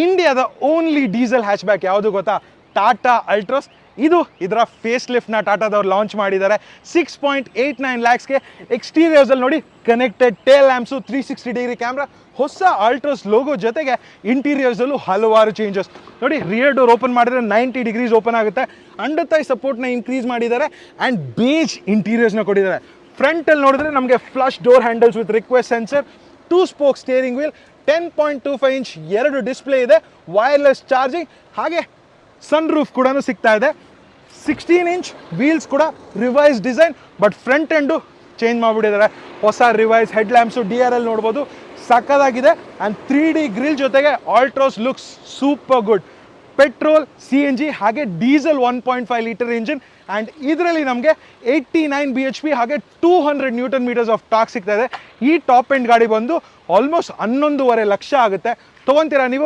ಇಂಡಿಯಾದ only diesel hatchback ಯಾವುದು ಗೊತ್ತಾ? ಟಾಟಾ ಅಲ್ಟ್ರೋಸ್. ಇದು ಇದರ ಫೇಸ್ ಲಿಫ್ಟ್ನ ಟಾಟಾದವ್ರು ಲಾಂಚ್ ಮಾಡಿದ್ದಾರೆ. 6.89 ಲ್ಯಾಕ್ಸ್ಗೆ. ಎಕ್ಸ್ಟೀರಿಯರ್ಸಲ್ಲಿ ನೋಡಿ connected tail lamps, 360 degree camera, ಹೊಸ ಅಲ್ಟ್ರೋಸ್ ಲೋಗೋ ಜೊತೆಗೆ ಇಂಟೀರಿಯರ್ಸಲ್ಲೂ ಹಲವಾರು ಚೇಂಜಸ್ ನೋಡಿ. ರಿಯರ್ ಡೋರ್ ಓಪನ್ ಮಾಡಿದ್ರೆ 90 ಡಿಗ್ರೀಸ್ ಓಪನ್ ಆಗುತ್ತೆ. ಅಂಡರ್ ಥೈ ಸಪೋರ್ಟ್ನ ಇನ್ಕ್ರೀಸ್ ಮಾಡಿದ್ದಾರೆ ಆ್ಯಂಡ್ ಬೇಜ್ ಇಂಟೀರಿಯರ್ಸ್ನ ಕೊಟ್ಟಿದ್ದಾರೆ. ಫ್ರಂಟಲ್ಲಿ ನೋಡಿದ್ರೆ ನಮಗೆ flush door handles with request sensor, 2 spoke steering wheel, 10.25 inch 2 display ಇದೆ, ವೈರ್ಲೆಸ್ ಚಾರ್ಜಿಂಗ್, ಹಾಗೆ ಸನ್ ರೂಫ್ ಕೂಡ ಸಿಗ್ತಾ ಇದೆ. 16 ಇಂಚ್ ವೀಲ್ಸ್ ಕೂಡ revise design, but front end change ಮಾಡಿಬಿಟ್ಟಿದ್ದಾರೆ. ಹೊಸ ರಿವೈಸ್ ಹೆಡ್ ಲ್ಯಾಂಪ್ಸು DRL ನೋಡ್ಬೋದು, ಸಕ್ಕದಾಗಿದೆ. ಆ್ಯಂಡ್ 3D ಗ್ರಿಲ್ ಜೊತೆಗೆ Altroz looks super good. Petrol, CNG ಹಾಗೆ ಡೀಸೆಲ್ 1.5 ಲೀಟರ್ ಇಂಜಿನ್. ಆ್ಯಂಡ್ ಇದರಲ್ಲಿ ನಮಗೆ 89 bhp ಹಾಗೆ 200 ನ್ಯೂಟನ್ ಮೀಟರ್ಸ್ ಆಫ್ ಟಾರ್ಕ್ ಸಿಗ್ತಾ ಇದೆ. ಈ ಟಾಪ್ ಎಂಡ್ ಗಾಡಿ ಬಂದು ಆಲ್ಮೋಸ್ಟ್ 11.5 ಲಕ್ಷ ಆಗುತ್ತೆ. ತೊಗೊತೀರಾ ನೀವು?